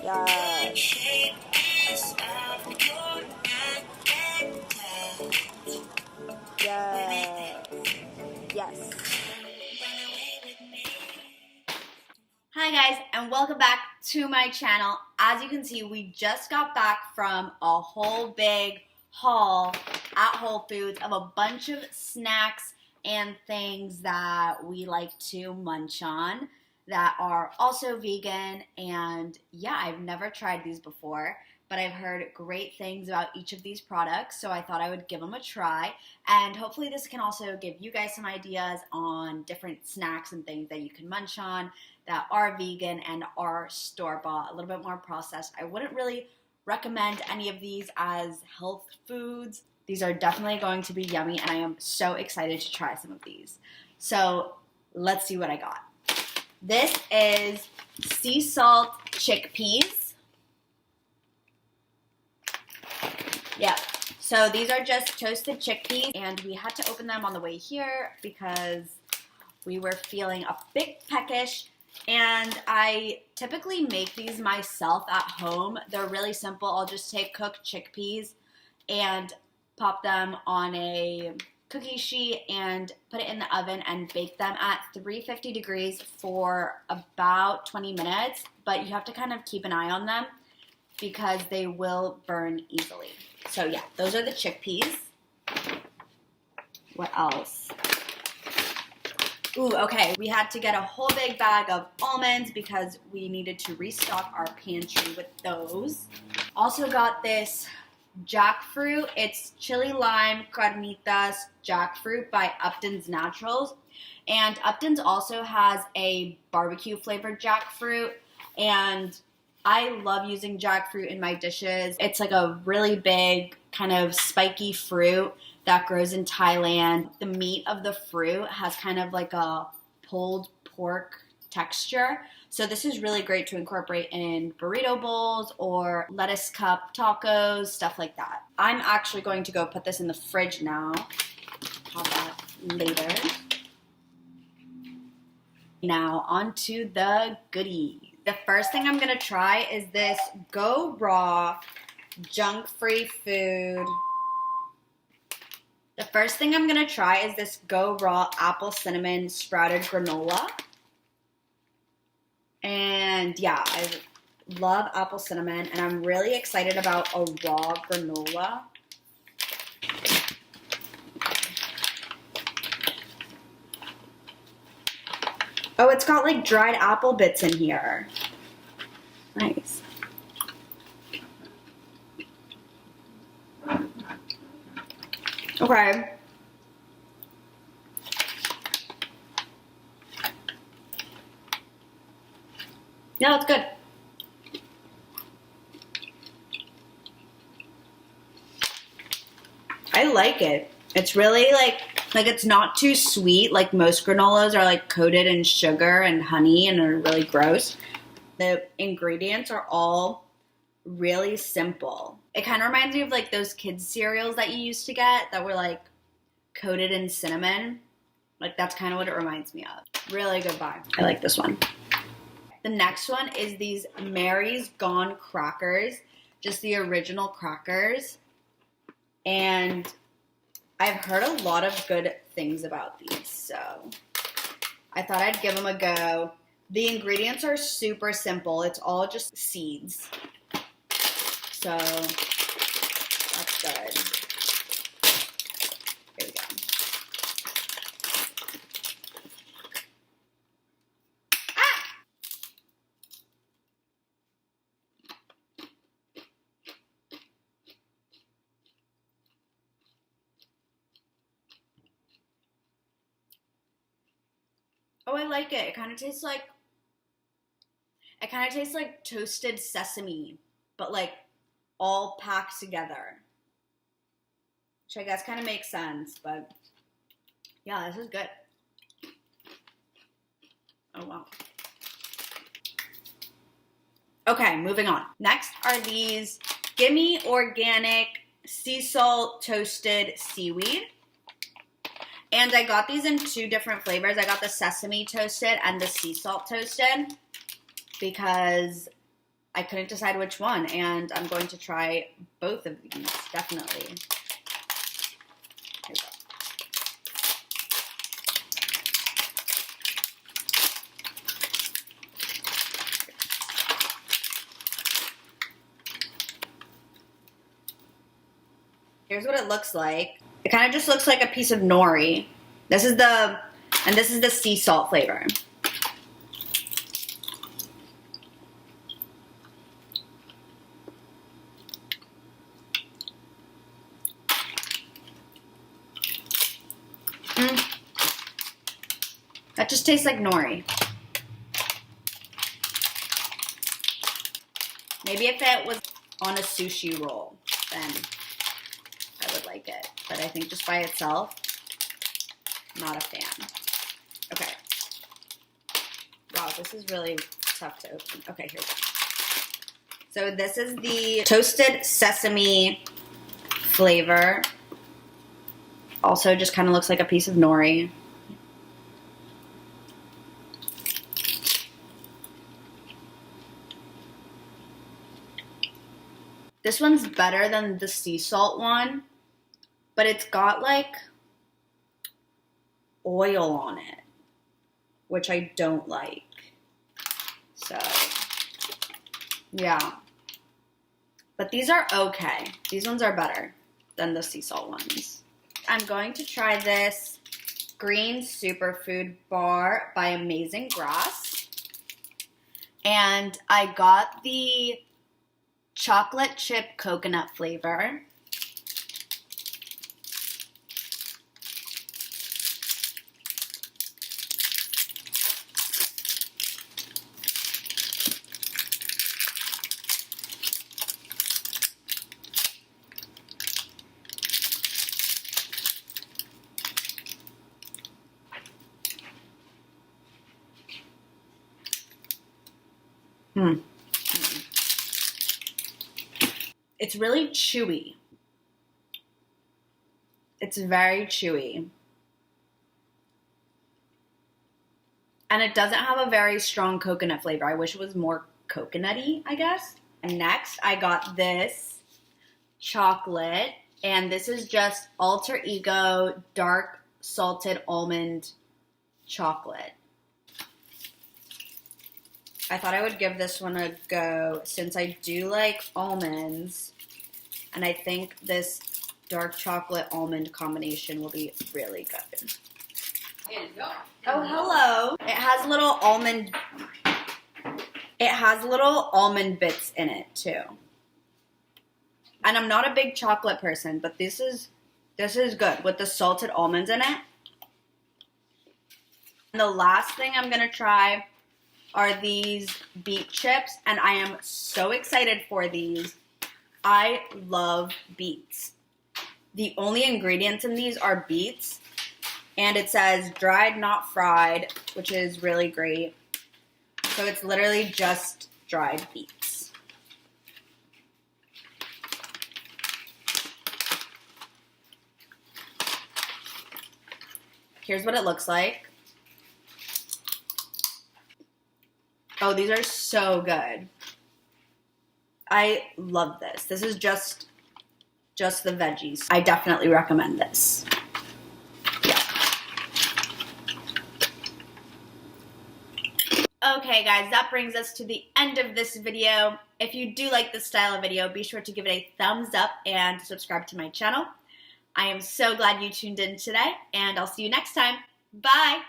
Yes. Yes. Yes. Hi guys, and welcome back to my channel. As you can see, we just got back from a whole big haul at Whole Foods of a bunch of snacks and things that we like to munch on that are also vegan. And yeah, I've never tried these before, but I've heard great things about each of these products, so I thought I would give them a try. And hopefully this can also give you guys some ideas on different snacks and things that you can munch on that are vegan and are store-bought, a little bit more processed. I wouldn't really recommend any of these as health foods. These are definitely going to be yummy, and I am so excited to try some of these. So let's see what I got. This is sea salt chickpeas. Yeah, so these are just toasted chickpeas, and we had to open them on the way here because we were feeling a bit peckish. And I typically make these myself at home. They're really simple. I'll just take cooked chickpeas and pop them on a cookie sheet and put it in the oven and bake them at 350 degrees for about 20 minutes. But you have to kind of keep an eye on them because they will burn easily. So yeah, those are the chickpeas. What else? Ooh, okay, we had to get a whole big bag of almonds because we needed to restock our pantry with those. Also got this jackfruit. It's chili lime carnitas jackfruit by Upton's Naturals. And Upton's also has a barbecue flavored jackfruit, and I love using jackfruit in my dishes. It's like a really big kind of spiky fruit that grows in Thailand. The meat of the fruit has kind of like a pulled pork texture. So this is really great to incorporate in burrito bowls or lettuce cup tacos, stuff like that. I'm actually going to go put this in the fridge now. Have that later. Now onto the goodies. The first thing I'm gonna try is this Go Raw junk-free food. The first thing I'm gonna try is this Go Raw apple cinnamon sprouted granola. And yeah, I love apple cinnamon, and I'm really excited about a raw granola. Oh, it's got like dried apple bits in here. Nice. Okay. Yeah, it's good. I like it. It's really like it's not too sweet. Like most granolas are like coated in sugar and honey and are really gross. The ingredients are all really simple. It kind of reminds me of like those kids cereals that you used to get that were like coated in cinnamon. Like that's kind of what it reminds me of. Really good vibe. I like this one. The next one is these Mary's Gone crackers, just the original crackers. And I've heard a lot of good things about these, so I thought I'd give them a go. The ingredients are super simple. It's all just seeds. So that's good. Here we go. Oh, I like it. It kind of tastes like toasted sesame, but like all packed together. Which I guess kind of makes sense, but yeah, this is good. Oh, wow. Okay, moving on. Next are these Gimme Organic Sea Salt Toasted Seaweed. And I got these in 2 different flavors. I got the sesame toasted and the sea salt toasted because I couldn't decide which one, and I'm going to try both of these, definitely. Here we go. Here's what it looks like. It kind of just looks like a piece of nori. This is the sea salt flavor. That just tastes like nori. Maybe if it was on a sushi roll, then I would like it. But I think just by itself, not a fan. Okay. Wow, this is really tough to open. Okay, here's one. So this is the toasted sesame flavor. Also just kind of looks like a piece of nori. This one's better than the sea salt one, but it's got like oil on it, which I don't like. So, yeah. But these are okay. These ones are better than the sea salt ones. I'm going to try this green superfood bar by Amazing Grass. And I got the chocolate chip coconut flavor. It's really chewy. It's very chewy. And it doesn't have a very strong coconut flavor. I wish it was more coconutty, I guess. And next, I got this chocolate. And this is just Alter Ego dark salted almond chocolate. I thought I would give this one a go since I do like almonds. And I think this dark chocolate almond combination will be really good. Oh, hello. It has little almond bits in it too. And I'm not a big chocolate person, but this is good with the salted almonds in it. And the last thing I'm going to try are these beet chips, and I am so excited for these. I love beets. The only ingredients in these are beets, and it says dried, not fried, which is really great. So it's literally just dried beets. Here's what it looks like. Oh, these are so good. I love this. This is just the veggies. I definitely recommend this. Yeah. Okay, guys, that brings us to the end of this video. If you do like this style of video, be sure to give it a thumbs up and subscribe to my channel. I am so glad you tuned in today, and I'll see you next time. Bye!